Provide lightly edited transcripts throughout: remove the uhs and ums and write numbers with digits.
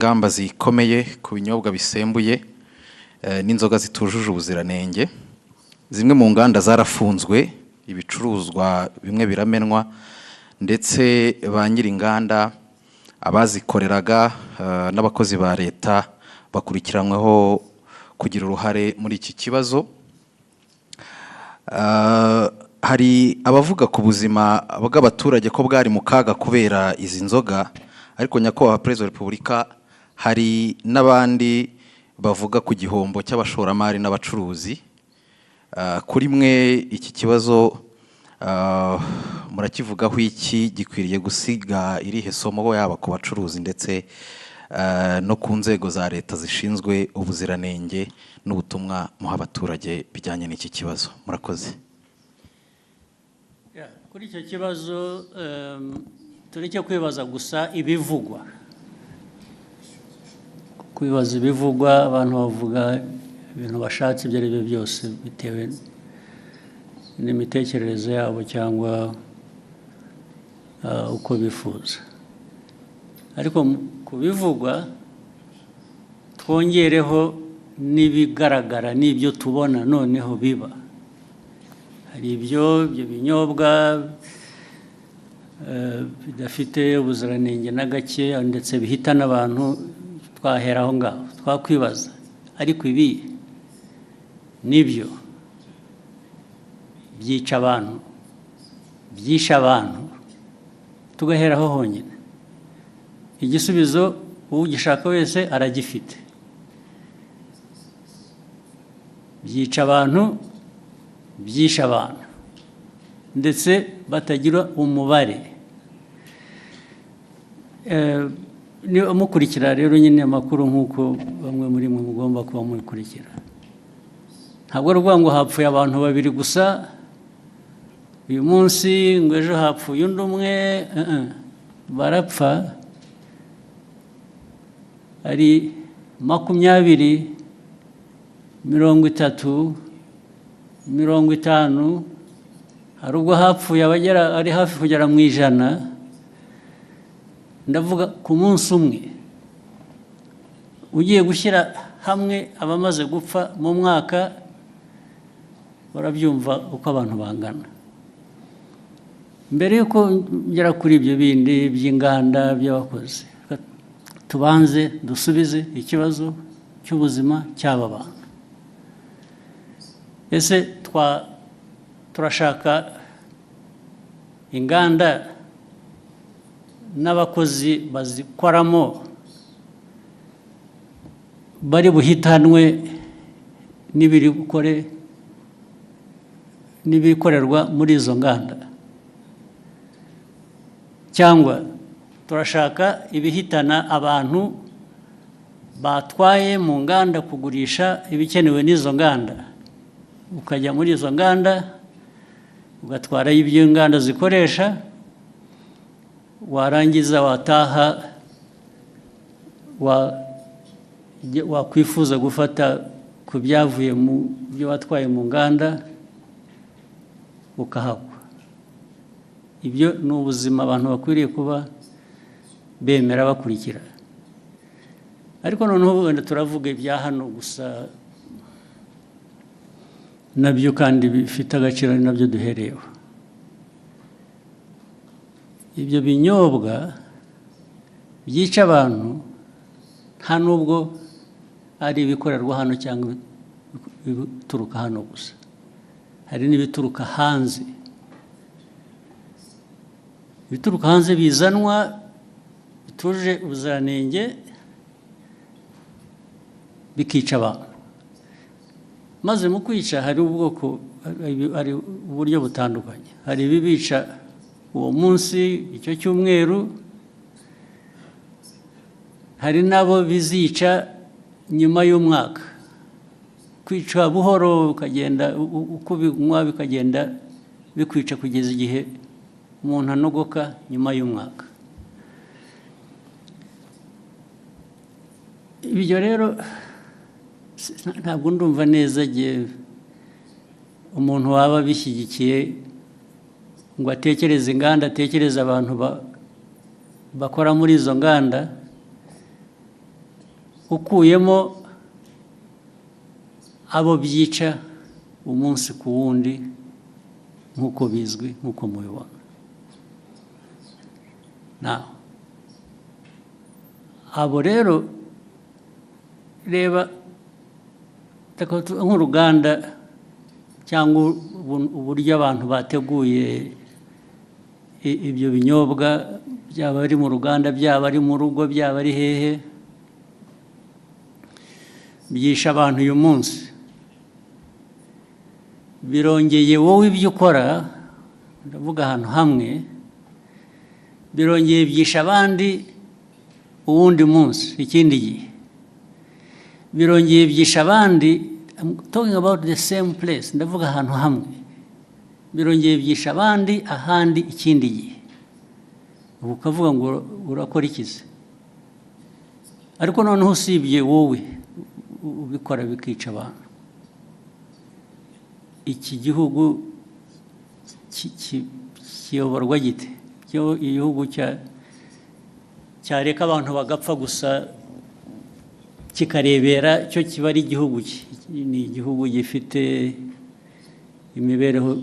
ingamba zikomeye ku binyobwa bisembuye n'inzoga zitujuje ubuziranenge. Zimwe mu nganda zarafunzwe, ibicuruzwa bimwe biramenwa, ndetse ba nyir'inganda abazikoreraga n'abakozi ba leta bakurikiranyweho kugira uruhare muri iki kibazo. Hari abavuga ku buzima bw'abaturage ko bwari mu kaga kubera izi nzoga, ariko nyakubahwa Perezida wa Repubulika, hari n'abandi bavuga ku gihombo cy'abashoramari n'abacuruzi. Kuri mwe iki kibazo murakivugaho iki? Gikwiriye gusiga irihe somo yaba ku bacuruzi ndetse no ku nzego za leta zishinzwe ubuziranenge n'ubutumwa muha abaturage bijyanye n'iki kibazo? Murakoze. Kuri icyo kibazo tureke kwibaza gusa ibivugwa. Kwibaza ibivugwa, abantu bavuga ibintu bashatse ibyo ari byo byose bitewe n'imitekerereze yabo cyangwa uko bifuza. Ariko ku bivugwa twongereho n'ibigaragara n'ibyo tubona noneho biba. Hari ibyo binyobwa bidafite ubuziranenge na gake ndetse bihita n'abantu, twahera aho ngaho twakwibaza, ariko ibi nibyo byica abantu, byisha abantu, tugaheraho honyine. Igisubizo ugishaka wese aragifite. Byica abantu, byisha abantu, ndetse batagira umubare. Niba mukurikira rero nyine amakuru nk'uko bamwe muri mwe mugomba kuba mukurikira, ntabwo ari ukuvuga ngo hapfuye abantu babiri gusa uyu munsi, ngo ejo hapfuye undi umwe. Barapfa ari 20, 30, 50. Hari ubwo hapfuye ari hafi kugera mu 100. Ndavuga ku munsi umwe. Ugiye gushyira hamwe abamaze gupfa mu mwaka, barabyumva uko abantu bangana. Mbere yuko ngera kuri ibyo bindi by'inganda by'abakozi, tubanze dusubize ikibazo cy'ubuzima cy'aba bantu. Ese turashaka inganda n'abakozi bazikoramo bari buhitanwe n'ibikorerwa muri izo nganda, cyangwa turashaka ibihitana abantu batwaye mu nganda kugurisha ibikenewe n'izo nganda, ukajya muri izo nganda ugatwara ibyo inganda zikoresha, warangiza wataha wakwifuza gufata ku byavuye mu byo watwaye mu nganda ukahagwa. Ibyo ni ubuzima abantu bakwiriye kuba bemera bakurikira. Ariko noneho wenda turavuga ibya hano gusa, nabyo kandi bifite agaciro, ari nabyo duhereyeho. Ibyo binyobwa byica abantu nta nubwo ari ibikorerwa hano cyangwa ibituruka hano gusa, hari n'ibituruka hanze. Ibituruka hanze bizanwa bituje ubuziranenge, bikica abantu. Maze mu kwica hari uburyo butandukanye. Hari ibibica uwo munsi, icyo cyumweru. Hari nabo bizica nyuma y'umwaka. Kwica buhoro, ukagenda uko binywa bikagenda bikwica kugeza igihe umuntu anogoka nyuma y'umwaka. Ibyo rero ntabwo ndumva neza igihe umuntu waba bishyigikiye ngo atekereze inganda, atekereze abantu bakora muri izo nganda, ukuyemo abo byica umunsi ku wundi nk'uko bizwi nk'uko mubibona. Abo rero reba nk'uruganda cyangwa uburyo abantu bateguye ibyo binyobwa, byaba ari mu ruganda, byaba ari mu rugo, byaba ari hehe, byisha abantu uyu munsi. Birongeye wowe ibyo ukora, ndavuga ahantu hamwe, birongeye byisha abandi uwundi munsi, ikindi gihe birongeye byisha abandi. I'm talking about the same place, ndavuga ahantu hamwe, birongeye byisha abandi ahandi ikindi gihe. Ubu ukavuga ngo urakora ikize, ariko noneho usibye wowe ubikora bikica abantu, iki gihugu kiyoborwa gite? Igihugu cyareka abantu bagapfa gusa kikarebera cyo kiba ari igihugu ki? Ni igihugu gifite imibereho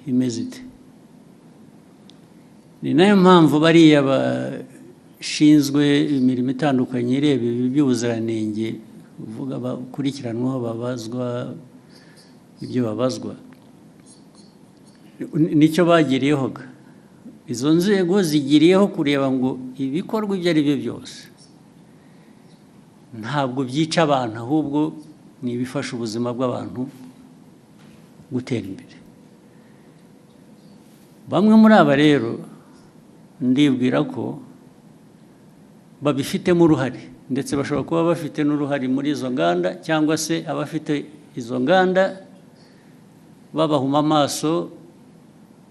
imeze ite? Ni nayo mpamvu bariya bashinzwe imirimo itandukanye ireba ibi by'ubuziranenge, uvuga bakurikiranwaho, babazwa ibyo babazwa, nicyo bagiriyeho. Izo nzego zigiriyeho kureba ngo ibikorwa ibyo ari byo byose ntabwo byica abantu, ahubwo ni ibifasha ubuzima bw'abantu gutera imbere. Bamwe muri aba rero ndibwira ko babifitemo uruhare, ndetse bashobora kuba bafite n'uruhare muri izo nganda, cyangwa se abafite izo nganda babahuma amaso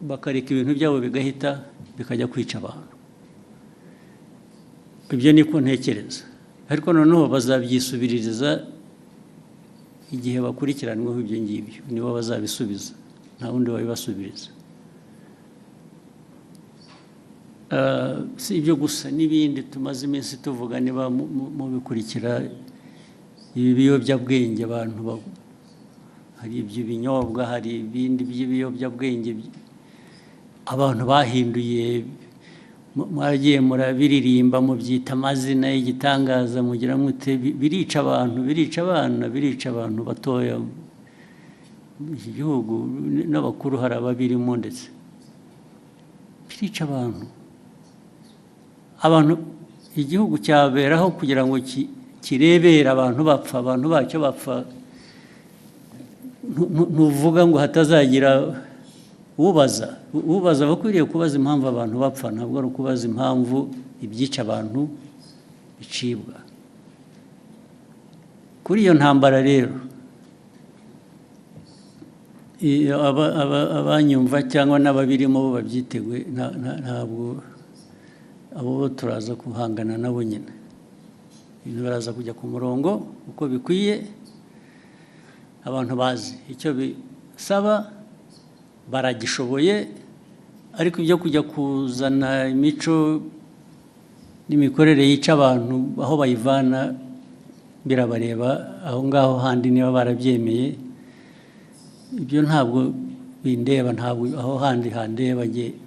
bakareka ibintu byabo bigahita bikajya kwica abantu. Ibyo niko ntekereza, ariko noneho bazabyisubiririza igihe bakurikiranweho ibyo ngibyo, nibo bazabisubiza, nta wundi wabibasubiriza. Si ibyo gusa, n'ibindi tumaze iminsi tuvuga, niba mubikurikira, ibi biyobyabwenge, abantu hari iby'ibinyobwa, hari ibindi by'ibiyobyabwenge abantu bahinduye, mwaragiye murabiririmba, mubyita amazina y'igitangaza, mugira mute, birica abantu, birica abana, birica abantu batoya. Iki gihugu n'abakuru hari ababirimo, ndetse birica abantu. Igihugu cyaberaho kugira ngo kirebere abantu bapfa, abantu bacyo bapfa. Ntuvuga ngo hatazagira ubaza bakwiriye kubaza impamvu abantu bapfa, ntabwo ari ukubaza impamvu ibyica abantu bicibwa. Kuri iyo ntambara rero, abanyumva cyangwa n'ababirimo bo babyiteguye, ntabwo abo turaza guhangana nabo nyine. Ibintu baraza kujya ku murongo uko bikwiye, abantu bazi icyo bisaba, baragishoboye, ariko ibyo kujya kuzana imico n'imikorere yica abantu aho bayivana birabareba aho ngaho handi, niba barabyemeye. Ibyo ntabwo bindeba, ntabwo aho handi handeba. Njye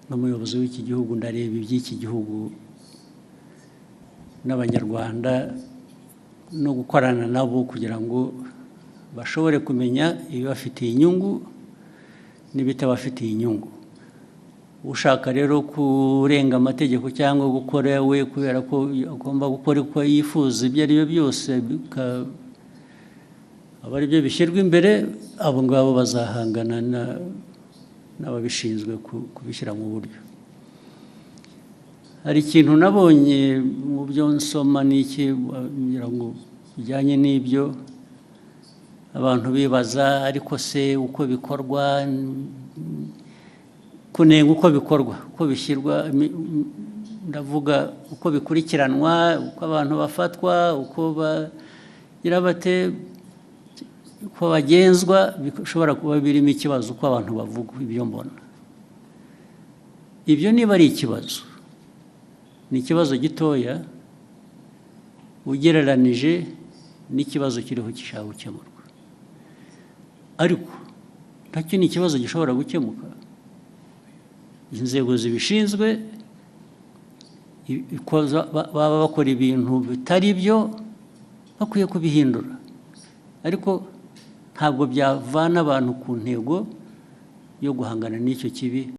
n'umuyobozi w'iki gihugu ndareba iby'iki gihugu n'Abanyarwanda, no gukorana nabo kugira ngo bashobore kumenya ibibafitiye inyungu n'ibitabafitiye inyungu. Ushaka rero kurenga amategeko cyangwa gukora we kubera ko agomba gukora uko yifuza, ibyo ari byo byose aba ari byo bishyirwa imbere, abo ngabo bazahangana n'ababishinzwe kubishyira mu buryo. Hari ikintu nabonye mu byo nsoma n'iki kugira ngo bijyanye n'ibyo abantu bibaza, ariko se uko bikorwa, kunenga uko bikorwa, uko bishyirwa, ndavuga uko bikurikiranwa, uko abantu bafatwa, uko bagira bate, uko bagenzwa, bishobora kuba birimo ikibazo uko abantu bavuga. Ibyo mbona ibyo niba ari ikibazo, ni ikibazo gitoya, ugereranije n'ikibazo kiriho gishaka gukemurwa, ariko nacyo ni ikibazo gishobora gukemuka. Inzego zibishinzwe baba bakora ibintu bitari byo, bakwiye kubihindura, ariko ntabwo byavana abantu ku ntego yo guhangana n'icyo kibi.